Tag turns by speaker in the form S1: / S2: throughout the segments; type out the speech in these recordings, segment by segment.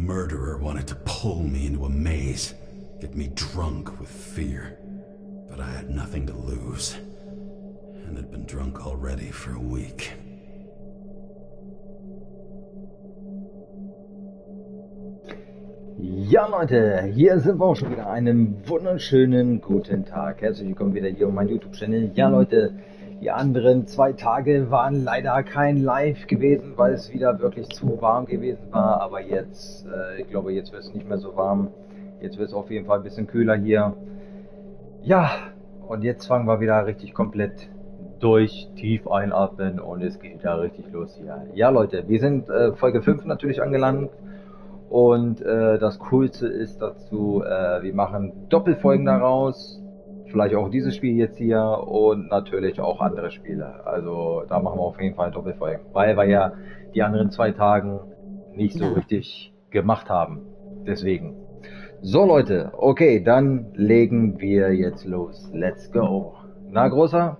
S1: murderer wanted to pull me into a maze, get me drunk with fear. But I had nothing to lose, and had been drunk already for a week.
S2: Ja Leute, hier sind wir auch schon wieder. Einen wunderschönen guten Tag. Herzlich willkommen wieder hier auf meinem YouTube-Channel. Ja Leute, die anderen 2 Tage waren leider kein Live gewesen, weil es wieder wirklich zu warm gewesen war. Aber jetzt, ich glaube, jetzt wird es nicht mehr so warm. Jetzt wird es auf jeden Fall ein bisschen kühler hier. Ja, und jetzt fangen wir wieder richtig komplett durch, tief einatmen und es geht ja richtig los hier. Ja Leute, wir sind Folge 5 natürlich angelangt. Und das Coolste ist dazu, wir machen Doppelfolgen daraus, vielleicht auch dieses Spiel jetzt hier und natürlich auch andere Spiele. Also da machen wir auf jeden Fall Doppelfolgen, weil wir ja die anderen 2 Tagen nicht so richtig gemacht haben. Deswegen. So Leute, okay, dann legen wir jetzt los. Let's go. Na Großer?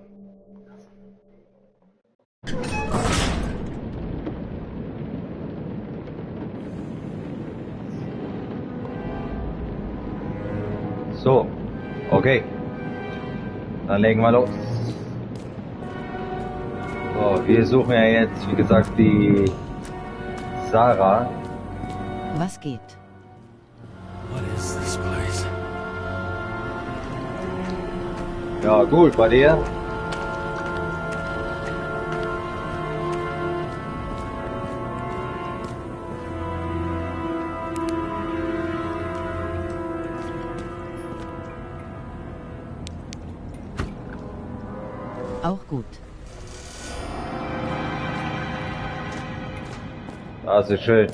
S2: So, okay. Dann legen wir los. So, wir suchen ja jetzt, wie gesagt, die Sarah.
S3: Was geht?
S1: What is this place?
S2: Ja, gut, bei dir?
S3: Auch gut.
S2: Das ist schön.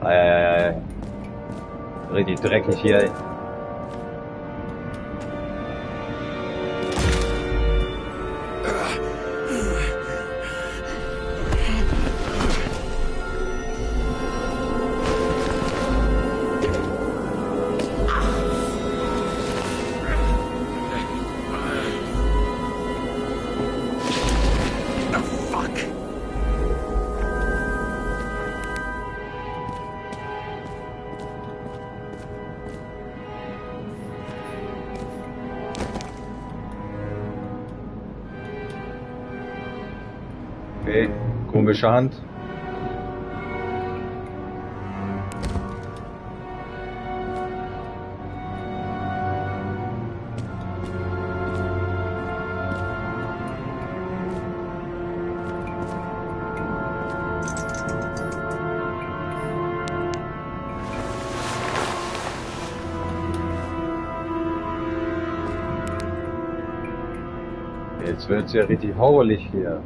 S2: Ei. Richtig dreckig hier. Okay, komische Hand. Jetzt wird's ja richtig hauerlich hier.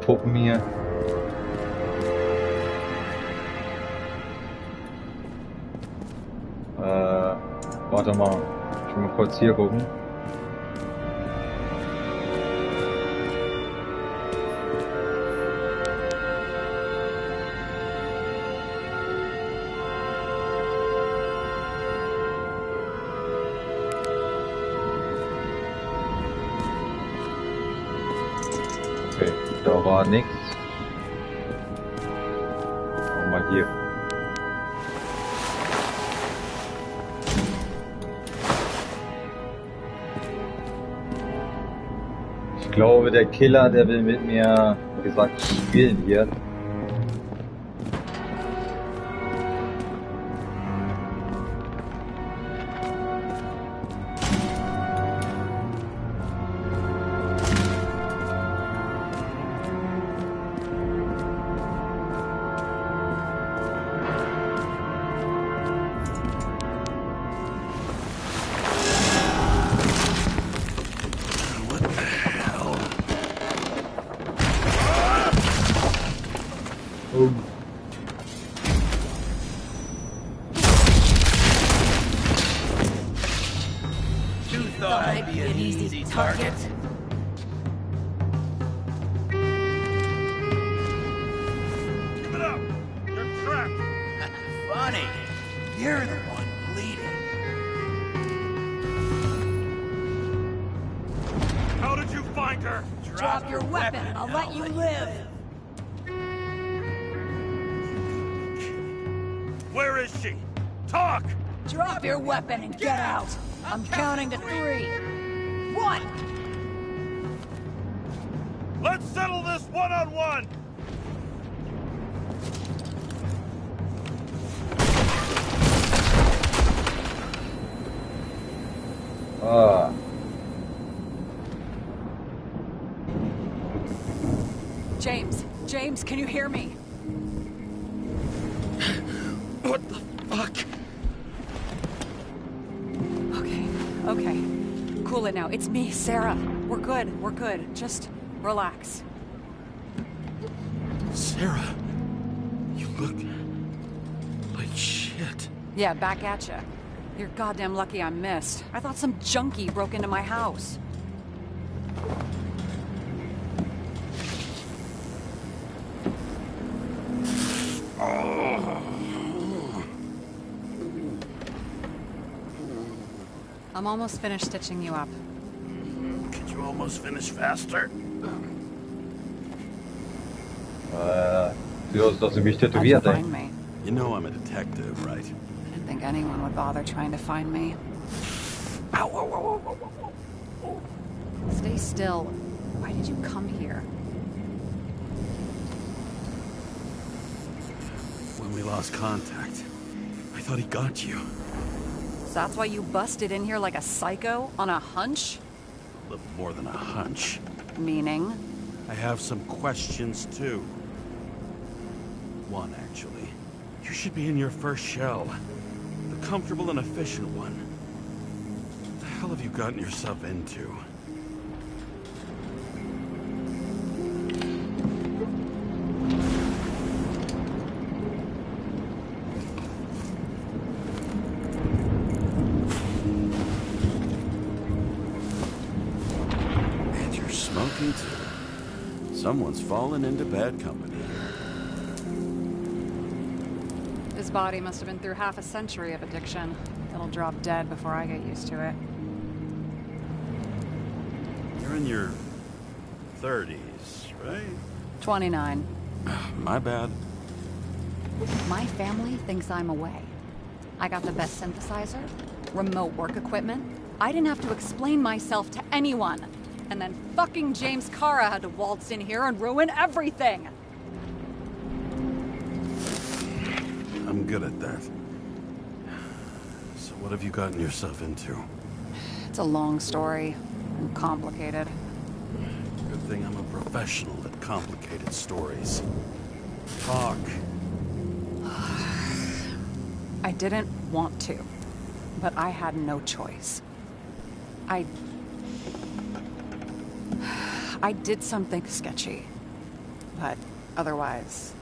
S2: Puppen hier. Warte mal. Ich will mal kurz hier gucken. Okay, da war nichts. Schau mal hier. Ich glaube, der Killer, der will mit mir, wie gesagt, spielen hier.
S4: Thought I'd be an easy target. Give it up! You're trapped! motherfucker! Drop your weapon, I'll let you live!
S5: Where is she? Talk!
S4: Drop your weapon and get out! I'm counting to 3. 1!
S5: Let's settle this one-on-one!
S2: Ah.
S6: James, can you hear me?
S5: What the fuck?
S6: Okay. Cool it now. It's me, Sarah. We're good. Just relax.
S1: Sarah, you look like shit.
S6: Yeah, back at ya. You're goddamn lucky I missed. I thought some junkie broke into my house. I'm almost finished stitching you up.
S5: Could you almost finish faster?
S2: Du hast doch mich
S6: How'd you
S2: tätowiert, ey.
S6: find me?
S1: You know I'm a detective, right?
S6: I didn't think anyone would bother trying to find me.
S5: Ow, ow, ow, ow, ow, ow.
S6: Stay still. Why did you come here?
S1: When we lost contact, I thought he got you.
S6: So that's why you busted in here like a psycho on a hunch?
S1: A little more than a hunch.
S6: Meaning?
S1: I have some questions, too. One, actually. You should be in your first shell. The comfortable and efficient one. What the hell have you gotten yourself into? And you're smoking, too. Someone's fallen into bad company.
S6: His body must have been through half a century of addiction. It'll drop dead before I get used to it.
S1: You're in your 30s, right?
S6: 29.
S1: My bad.
S6: My family thinks I'm away. I got the best synthesizer, remote work equipment. I didn't have to explain myself to anyone. And then fucking James Cara had to waltz in here and ruin everything.
S1: I'm good at that. So what have you gotten yourself into?
S6: It's a long story and complicated.
S1: Good thing I'm a professional at complicated stories. Talk.
S6: I didn't want to, but I had no choice. I did something sketchy, but otherwise...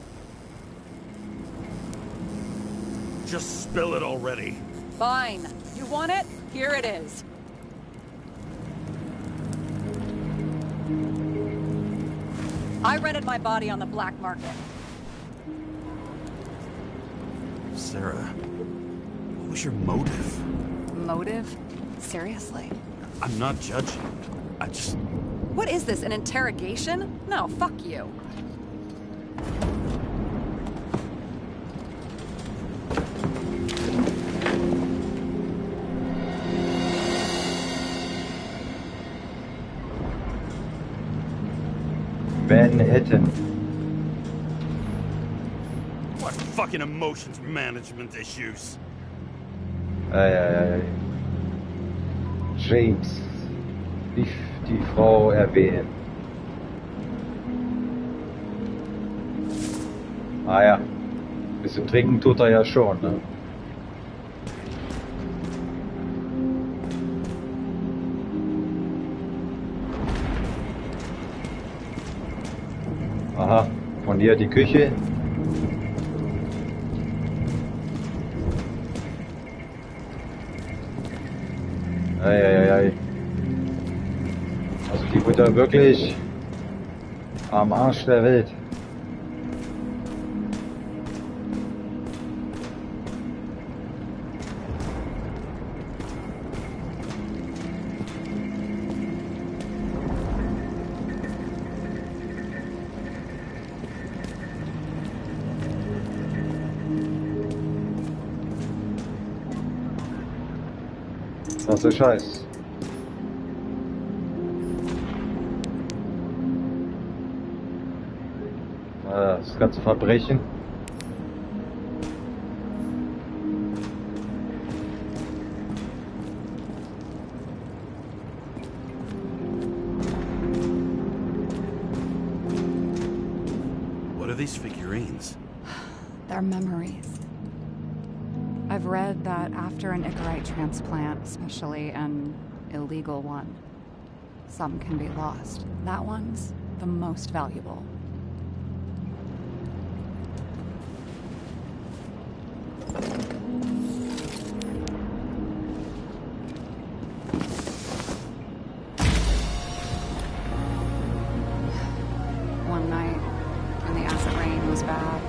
S5: Just spill it already.
S6: Fine. You want it? Here it is. I rented my body on the black market.
S1: Sarah, what was your motive?
S6: Motive? Seriously?
S1: I'm not judging. I just...
S6: What is this, an interrogation? No, fuck you.
S2: Manhattan.
S5: What fucking emotions management issues?
S2: Ei. James. Die Frau erwähnen. Ah ja. Bisschen trinken tut er ja schon, ne? Aha, von hier die Küche. Ei. Also die Mutter wirklich am Arsch der Welt. Krasser Scheiß. Das ganze Verbrechen.
S1: What are these figurines?
S6: They're memories. I've read that after an Icarite transplant, especially an illegal one, some can be lost. That one's the most valuable. One night, when the acid rain was bad,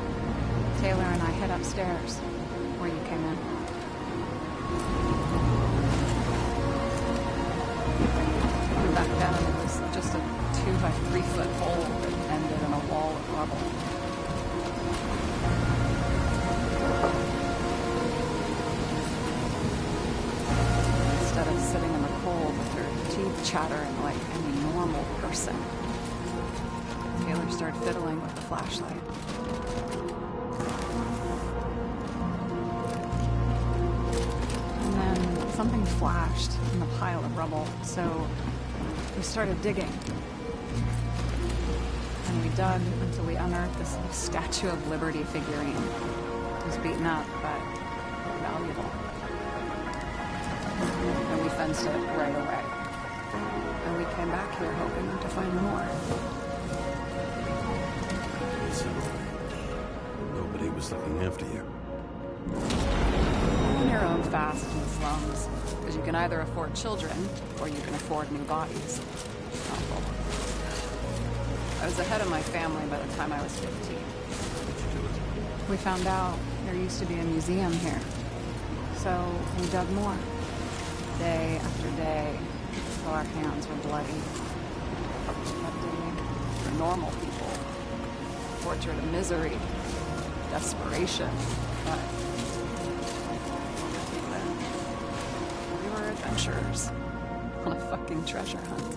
S6: Taylor and I hid upstairs, where you came in. And back then, it was just a 2 by 3 foot hole that ended in a wall of rubble. Instead of sitting in the cold with her teeth chattering like any normal person, Taylor started fiddling with the flashlight. And then something flashed in the pile of rubble, so we started digging. And we dug until we unearthed this Statue of Liberty figurine. It was beaten up, but valuable. And we fenced it right away. And we came back here hoping to find more.
S1: So, nobody was looking after you.
S6: On your own fast in the slums, because you can either afford children or you can afford new bodies. Awful. I was ahead of my family by the time I was 15. We found out there used to be a museum here, so we dug more. Day after day, till our hands were bloody. We kept digging for normal people. Torture to misery, desperation, but we were adventurers on a fucking treasure hunt.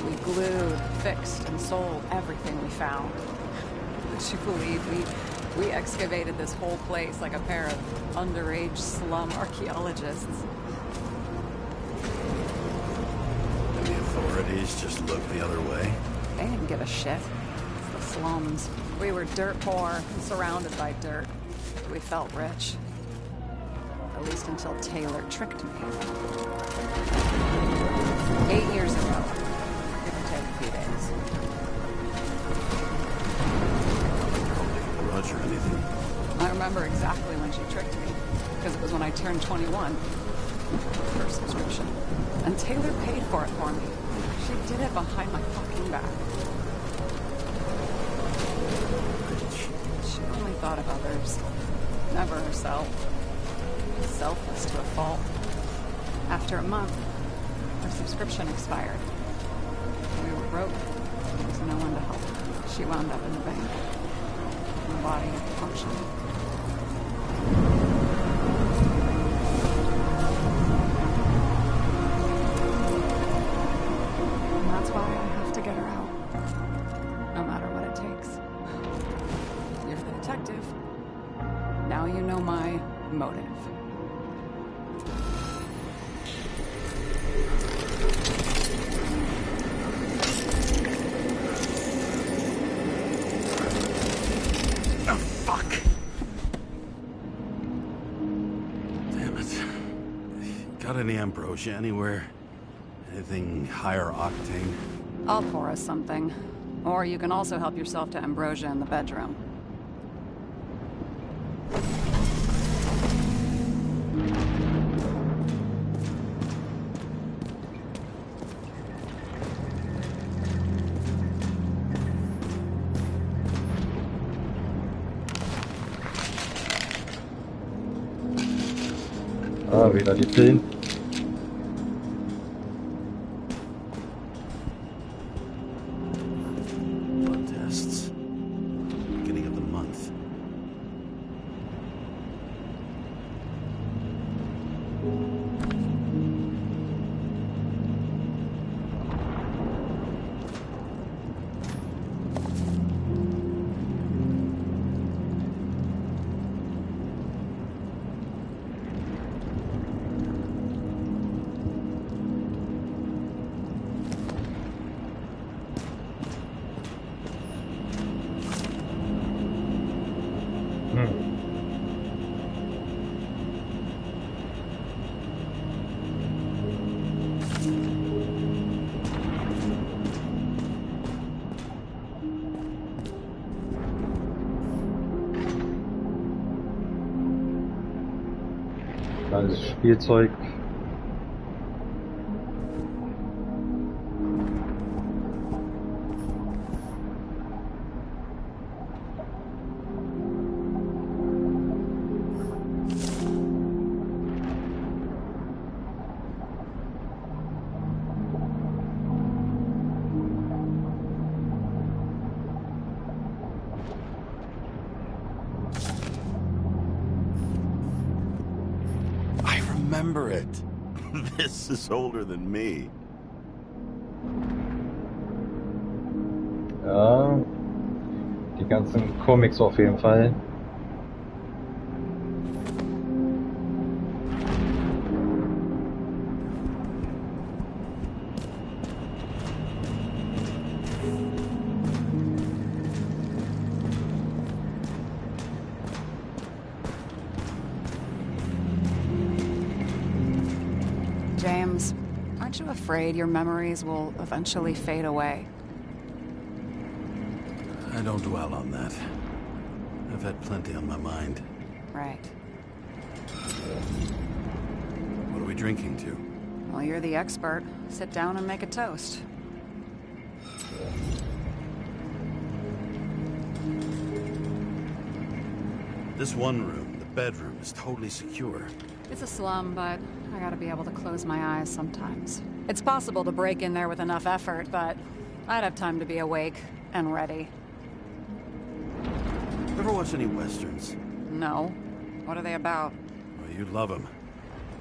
S6: We glued, fixed, and sold everything we found. Would you believe we excavated this whole place like a pair of underage slum archaeologists?
S1: And the authorities just looked the other way?
S6: They didn't give a shit. The slums. We were dirt poor and surrounded by dirt. We felt rich. At least until Taylor tricked me. 8 years ago. Give or take a few days.
S1: Grudge or anything?
S6: I remember exactly when she tricked me. Because it was when I turned 21. First subscription. And Taylor paid for it for me. She did it behind my fucking back. She only thought of others, never herself. Selfless to a fault. After a month, her subscription expired. We were broke. There was no one to help. She wound up in the bank. My body functioning. And that's why I have to get her out. No matter what it takes. You're the detective. Now you know my motive.
S1: Oh, fuck! Damn it. Got any ambrosia anywhere? Anything higher octane?
S6: I'll pour us something. Or you can also help yourself to ambrosia in the bedroom.
S2: Ah, wieder die Pillen.
S1: Blood tests. Beginning of the month.
S2: Kleines Spielzeug.
S1: Remember it. This is older than me.
S2: Ja, die ganzen Comics auf jeden Fall.
S6: James, aren't you afraid your memories will eventually fade away?
S1: I don't dwell on that. I've had plenty on my mind.
S6: Right.
S1: What are we drinking to?
S6: Well, you're the expert. Sit down and make a toast.
S1: This one room, the bedroom, is totally secure.
S6: It's a slum, but I gotta be able to close my eyes sometimes. It's possible to break in there with enough effort, but I'd have time to be awake and ready.
S1: Ever watch any westerns?
S6: No. What are they about?
S1: Well, you'd love them.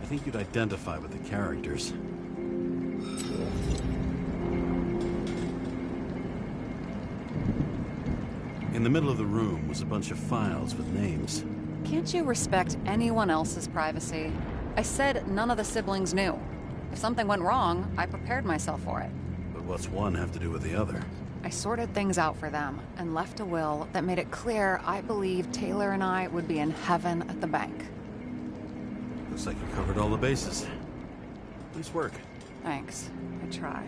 S1: I think you'd identify with the characters. In the middle of the room was a bunch of files with names.
S6: Can't you respect anyone else's privacy? I said none of the siblings knew. If something went wrong, I prepared myself for it.
S1: But what's one have to do with the other?
S6: I sorted things out for them and left a will that made it clear I believed Taylor and I would be in heaven at the bank.
S1: Looks like you covered all the bases. Nice work.
S6: Thanks. I try.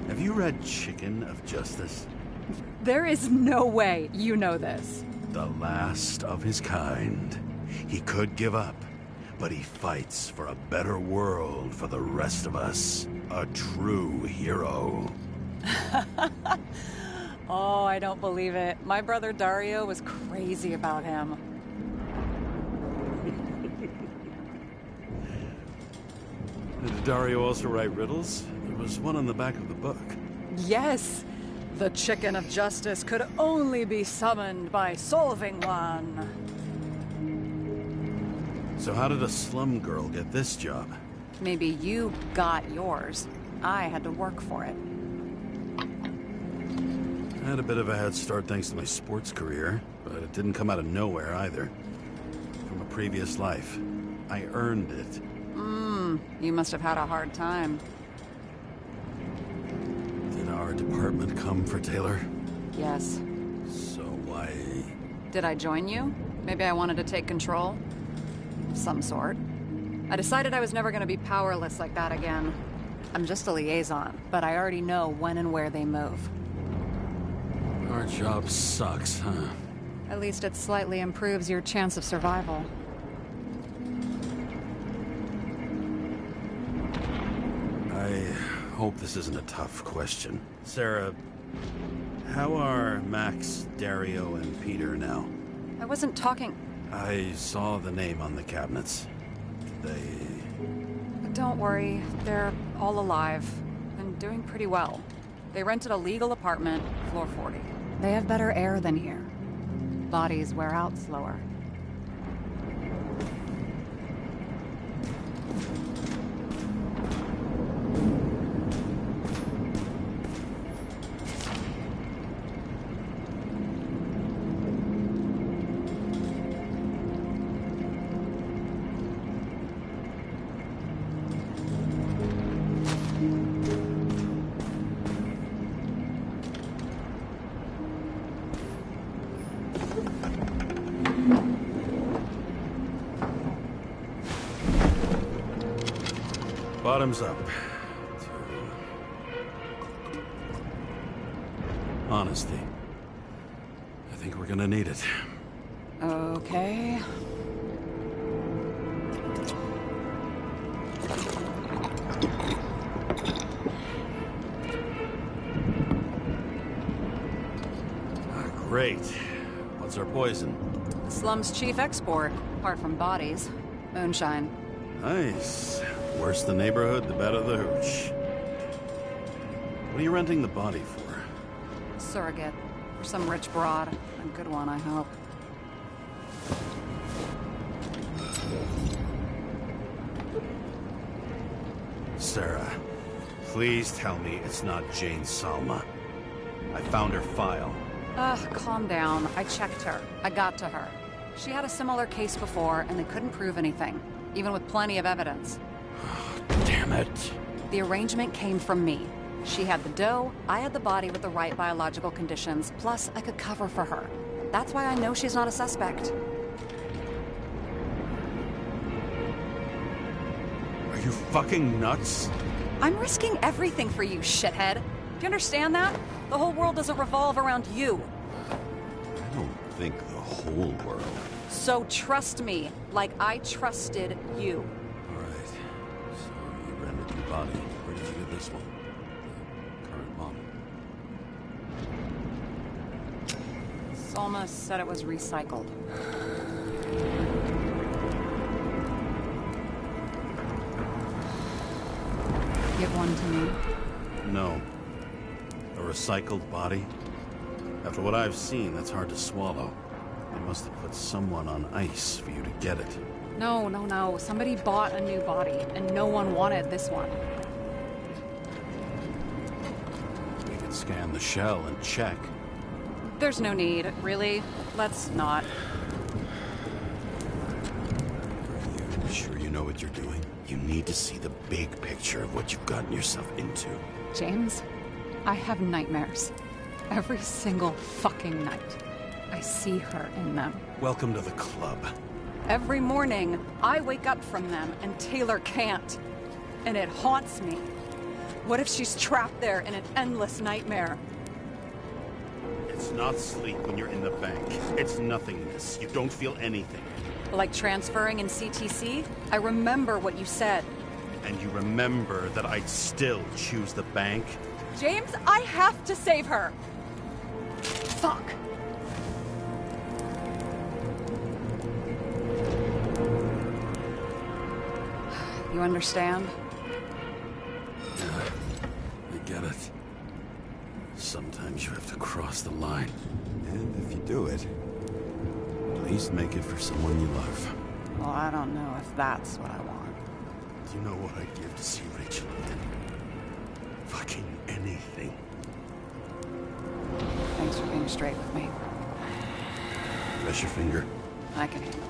S1: Have you read Chicken of Justice?
S6: There is no way you know this.
S1: The last of his kind. He could give up, but he fights for a better world for the rest of us. A true hero.
S6: Oh, I don't believe it. My brother Dario was crazy about him.
S1: Did Dario also write riddles? There was one on the back of the book.
S6: Yes! The Chicken of Justice could only be summoned by solving one.
S1: So how did a slum girl get this job?
S6: Maybe you got yours. I had to work for it.
S1: I had a bit of a head start thanks to my sports career, but it didn't come out of nowhere either. From a previous life. I earned it.
S6: You must have had a hard time.
S1: Did our department come for Taylor?
S6: Yes.
S1: So why...
S6: Did I join you? Maybe I wanted to take control? Of some sort. I decided I was never going to be powerless like that again. I'm just a liaison, but I already know when and where they move.
S1: Our job sucks, huh?
S6: At least it slightly improves your chance of survival.
S1: I hope this isn't a tough question. Sarah, how are Max, Dario, and Peter now?
S6: I wasn't talking...
S1: I saw the name on the cabinets. Did they...
S6: Don't worry, they're all alive and doing pretty well. They rented a legal apartment, floor 40. They have better air than here. Bodies wear out slower.
S1: Bottoms up. Honesty. I think we're gonna need it.
S6: Okay.
S1: Great. What's our poison?
S6: The slum's chief export, apart from bodies. Moonshine.
S1: Nice. Worse the neighborhood, the better the hooch. What are you renting the body for?
S6: Surrogate. For some rich broad. A good one, I hope.
S1: Sarah, please tell me it's not Jane Salma. I found her file.
S6: Calm down. I checked her. I got to her. She had a similar case before, and they couldn't prove anything, even with plenty of evidence.
S1: Damn it.
S6: The arrangement came from me. She had the dough, I had the body with the right biological conditions, plus I could cover for her. That's why I know she's not a suspect.
S1: Are you fucking nuts?
S6: I'm risking everything for you, shithead. Do you understand that? The whole world doesn't revolve around you.
S1: I don't think the whole world.
S6: So trust me, like I trusted you.
S1: All right. So you rented your body. Where did you get this one? The current model.
S6: Salma said it was recycled. Give one to me.
S1: No. A recycled body? After what I've seen, that's hard to swallow. They must have put someone on ice for you to get it.
S6: No. Somebody bought a new body, and no one wanted this one.
S1: We could scan the shell and check.
S6: There's no need, really. Let's not.
S1: Are you sure you know what you're doing? You need to see the big picture of what you've gotten yourself into.
S6: James, I have nightmares. Every single fucking night. I see her in them.
S1: Welcome to the club.
S6: Every morning, I wake up from them, and Taylor can't. And it haunts me. What if she's trapped there in an endless nightmare?
S1: It's not sleep when you're in the bank. It's nothingness. You don't feel anything.
S6: Like transferring in CTC? I remember what you said.
S1: And you remember that I'd still choose the bank?
S6: James, I have to save her! Fuck! You understand?
S1: Yeah, I get it. Sometimes you have to cross the line. And if you do it, at least make it for someone you love.
S6: Well, I don't know if that's what I want.
S1: Do you know what I'd give to see Rachel again? Fucking anything.
S6: Thanks for being straight with me.
S1: Press your finger.
S6: I can handle it.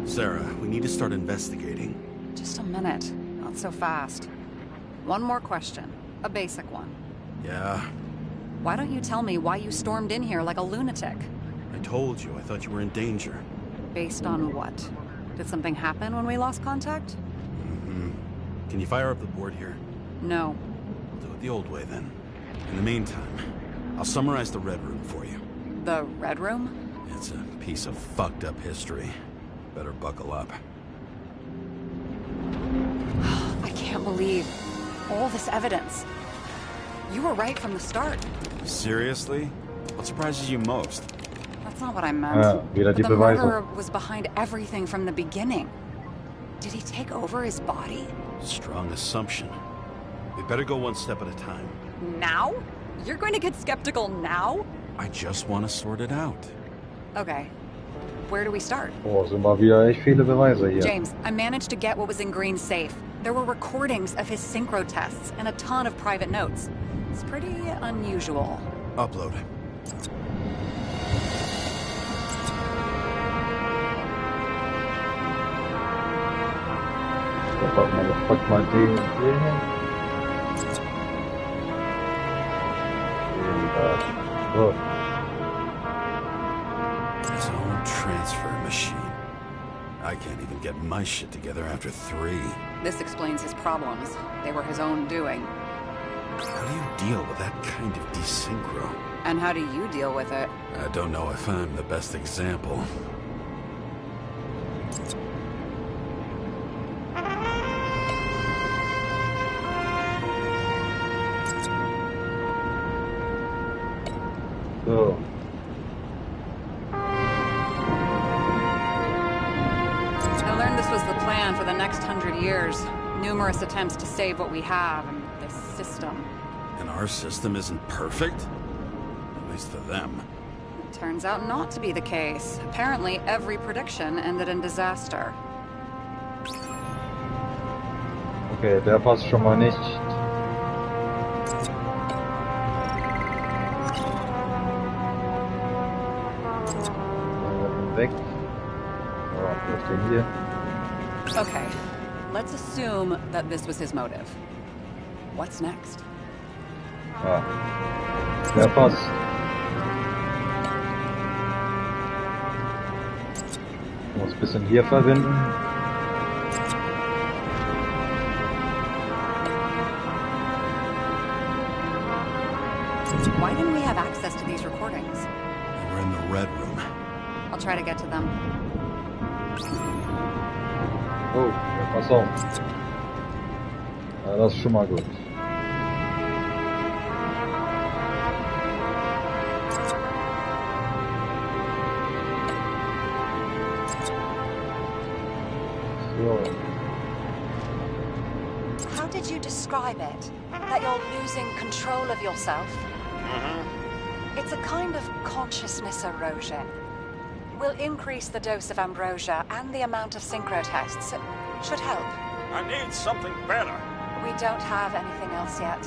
S1: Sarah, we need to start investigating.
S6: Just a minute. Not so fast. One more question. A basic one.
S1: Yeah,
S6: Why don't you tell me why you stormed in here like a lunatic?
S1: I told you. I thought you were in danger.
S6: Based on what? Did something happen when we lost contact?
S1: Mm-hmm. Can you fire up the board here?
S6: No.
S1: We'll do it the old way then. In the meantime, I'll summarize the Red Room for you.
S6: The Red Room?
S1: It's a piece of fucked up history. Better buckle up.
S6: I can't believe all this evidence. You were right from the start.
S1: Seriously? What surprises you most?
S6: That's not what I meant.
S2: Wieder die
S6: The
S2: Beweise.
S6: murderer was behind everything from the beginning. Did he take over his body?
S1: Strong assumption. We better go one step at a time.
S6: Now? You're going to get skeptical now?
S1: I just want to sort it out.
S6: Okay. Where do we start?
S2: Oh, sind mal wieder echt viele Beweise hier.
S6: James, I managed to get what was in Green's safe. There were recordings of his synchro tests and a ton of private notes. It's pretty unusual.
S1: Upload.
S2: So, warte mal, ich pack mal den hier hin. So.
S1: His own transfer machine. I can't even get my shit together after 3.
S6: This explains his problems. They were his own doing.
S1: How do you deal with that kind of desynchro?
S6: And how do you deal with it?
S1: I don't know if I'm the best example.
S2: So.
S6: I learned this was the plan for the next 100 years. Numerous attempts to save what we have in this system.
S1: And our system isn't perfect? At least for them.
S6: Turns out not to be the case. Apparently, every prediction ended in disaster.
S2: Okay, der passt schon mal nicht. Weg. Oh, vielleicht den hier.
S6: Okay, let's assume that this was his motive. What's next?
S2: Ah. Der passt. Ich muss ein bisschen hier verbinden.
S6: Why didn't we have access to these recordings?
S1: They were in the red room.
S6: I'll try to get to them.
S2: Oh, ja, pass auf. Ja, das ist schon mal gut. So.
S7: How did you describe it? That you're losing control of yourself? It's a kind of consciousness erosion. We'll increase the dose of ambrosia and the amount of synchro tests. It should help.
S5: I need something better.
S7: We don't have anything else yet.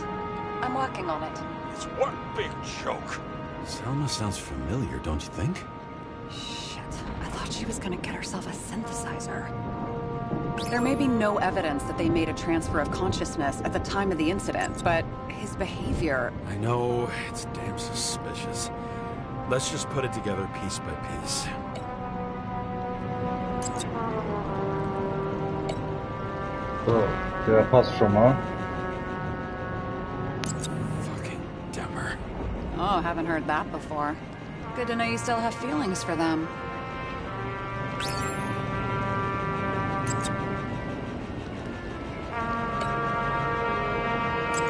S7: I'm working on it.
S5: It's one big joke.
S1: Selma sounds familiar, don't you think?
S6: Shit, I thought she was gonna get herself a synthesizer. There may be no evidence that they made a transfer of consciousness at the time of the incident, but his behavior...
S1: I know, it's damn suspicious. Let's just put it together piece by piece.
S2: So, der passt schon mal.
S1: Fucking Demmer.
S6: Oh, haven't heard that before. Good to know you still have feelings for them.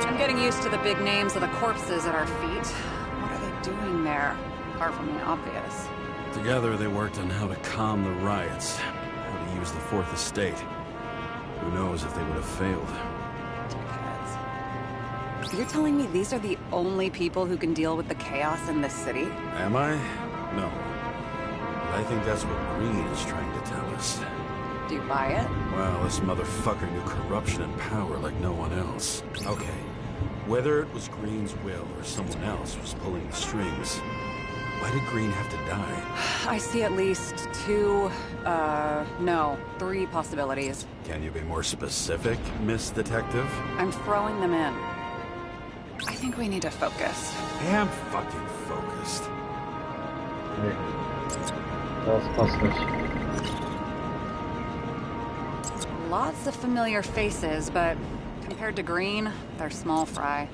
S6: I'm getting used to the big names of the corpses at our feet. What are they doing there, apart from the obvious?
S1: Together they worked on how to calm the riots, how to use the Fourth Estate. Who knows if they would have failed.
S6: Dickheads. You're telling me these are the only people who can deal with the chaos in this city?
S1: Am I? No. But I think that's what Green is trying to tell us.
S6: Do you buy it?
S1: Well, this motherfucker knew corruption and power like no one else. Okay, whether it was Green's will or someone else was pulling the strings, why did Green have to die?
S6: I see at least three possibilities.
S1: Can you be more specific, Miss Detective?
S6: I'm throwing them in. I think we need to focus.
S1: I am fucking focused.
S2: Nee. Das passt nicht.
S6: Lots of familiar faces, but compared to Green, they're small fry.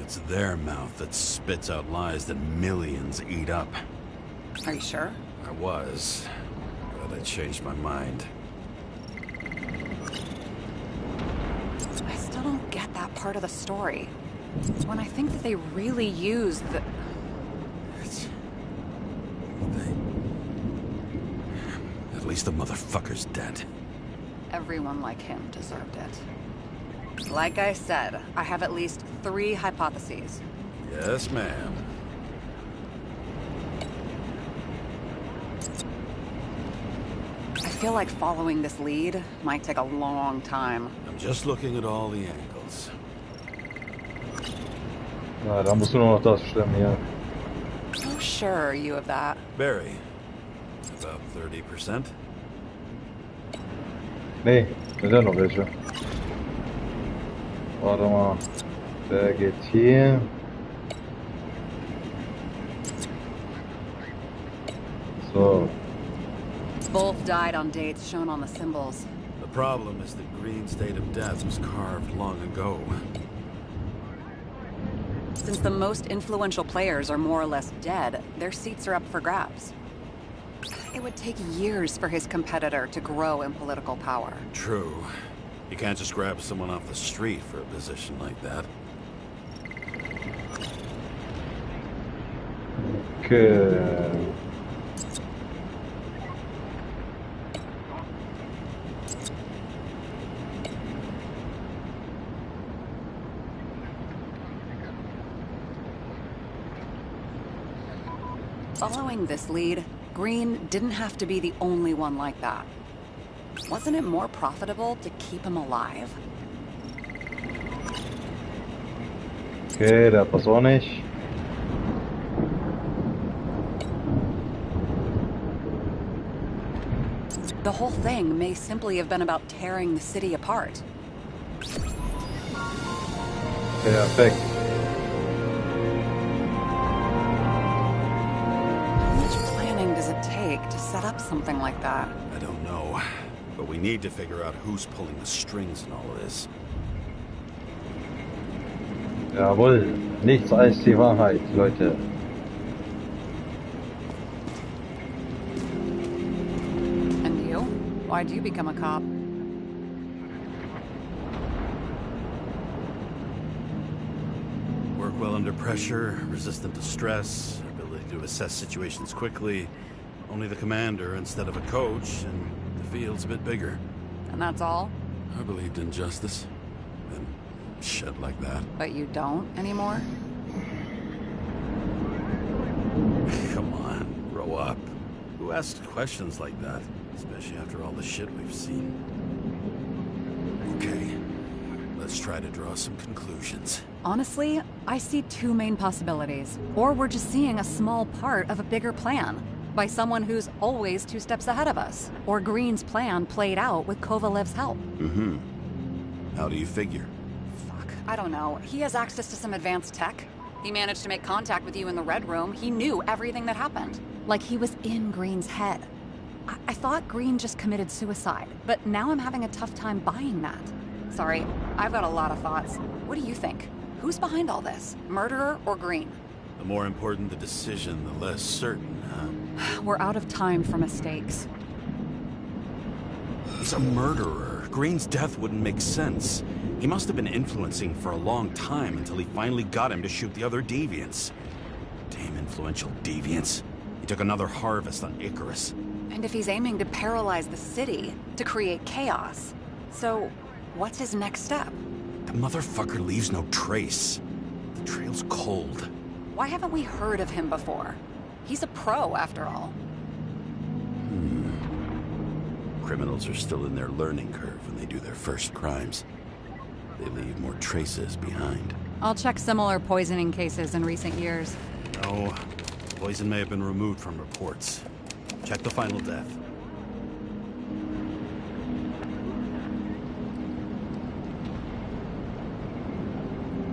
S1: It's their mouth that spits out lies that millions eat up.
S6: Are you sure?
S1: I was, but I changed my mind.
S6: I still don't get that part of the story. When I think that they really used the...
S1: At least the motherfucker's dead.
S6: Everyone like him deserved it. Like I said, I have at least 3 hypotheses.
S1: Yes, ma'am.
S6: I feel like following this lead might take a long time.
S1: I'm just looking at all the angles.
S2: Na, da musst du nur noch das stimmen hier.
S6: How sure are you of that?
S1: Barry, about 30%?
S2: Nee, sind ja noch welche. Warte mal. Der geht hier. So.
S6: Both died on dates shown on the symbols.
S1: The problem is that Green's date of death was carved long ago.
S6: Since the most influential players are more or less dead, their seats are up for grabs. It would take years for his competitor to grow in political power.
S1: True. You can't just grab someone off the street for a position like that.
S2: Okay.
S6: Following this lead, Green didn't have to be the only one like that. Wasn't it more profitable to keep him alive?
S2: Okay, der passt auch nicht.
S6: The whole thing may simply have been about tearing the city apart.
S2: Perfekt.
S6: How much planning does it take to set up something like that?
S1: I don't know. But we need to figure out who's pulling the strings in all of this.
S2: Jawohl, nichts als die Wahrheit, Leute.
S6: And you? Why'd you become a cop?
S1: Work well under pressure, resistant to stress, ability to assess situations quickly. Only the commander instead of a coach, and the field's a bit bigger.
S6: And that's all?
S1: I believed in justice. Then shit like that.
S6: But you don't anymore?
S1: Come on, grow up. Who asks questions like that? Especially after all the shit we've seen. Okay, let's try to draw some conclusions.
S6: Honestly, I see two main possibilities. Or we're just seeing a small part of a bigger plan. By someone who's always 2 steps ahead of us. Or Green's plan played out with Kovalev's help.
S1: Mm-hmm. How do you figure?
S6: Fuck, I don't know. He has access to some advanced tech. He managed to make contact with you in the Red Room. He knew everything that happened. Like he was in Green's head. I thought Green just committed suicide, but now I'm having a tough time buying that. Sorry, I've got a lot of thoughts. What do you think? Who's behind all this? Murderer or Green?
S1: The more important the decision, the less certain, huh?
S6: We're out of time for mistakes.
S1: He's a murderer. Green's death wouldn't make sense. He must have been influencing for a long time until he finally got him to shoot the other deviants. Damn influential deviants. He took another harvest on Icarus.
S6: And if he's aiming to paralyze the city, to create chaos, so what's his next step?
S1: The motherfucker leaves no trace. The trail's cold.
S6: Why haven't we heard of him before? He's a pro, after all.
S1: Criminals are still in their learning curve when they do their first crimes. They leave more traces behind.
S6: I'll check similar poisoning cases in recent years.
S1: No, poison may have been removed from reports. Check the final death.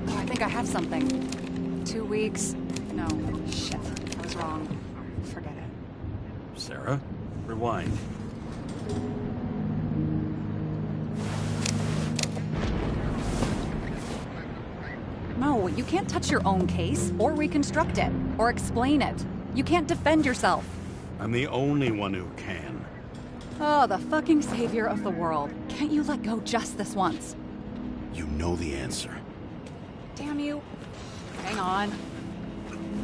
S6: Oh, I think I have something. 2 weeks. No, shit. I was wrong. Forget it.
S1: Sarah, rewind.
S6: No, you can't touch your own case, or reconstruct it, or explain it. You can't defend yourself.
S1: I'm the only one who can.
S6: Oh, the fucking savior of the world. Can't you let go just this once?
S1: You know the answer.
S6: Damn you. Hang on.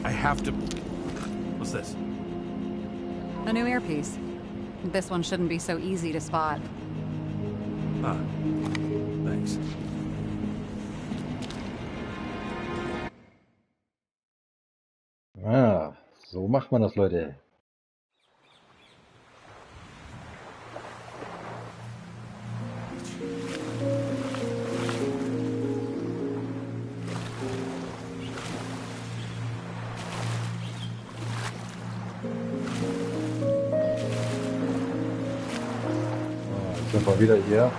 S1: I have to... What's this?
S6: A new earpiece. This one shouldn't be so easy to spot.
S1: Ah, thanks.
S2: Ah, so macht man das, Leute. Jetzt sind wir wieder hier.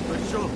S1: Rachel?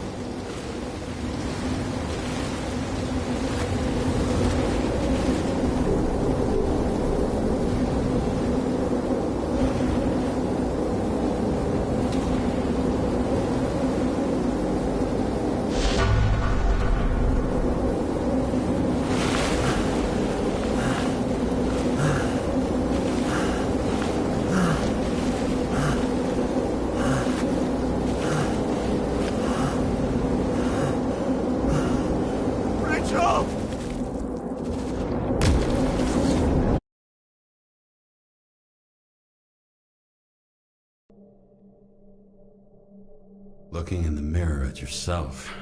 S1: Looking in the mirror at yourself,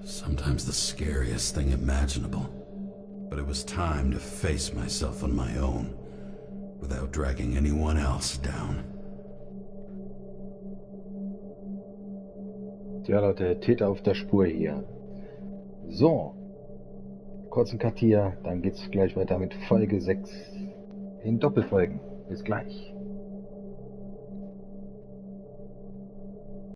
S1: sometimes the scariest thing imaginable. But it was time to face myself on my own, without dragging anyone else down.
S2: Tja Leute, Täter auf der Spur hier. So, kurzen Cut hier, dann geht's gleich weiter mit Folge 6 in Doppelfolgen. Bis gleich.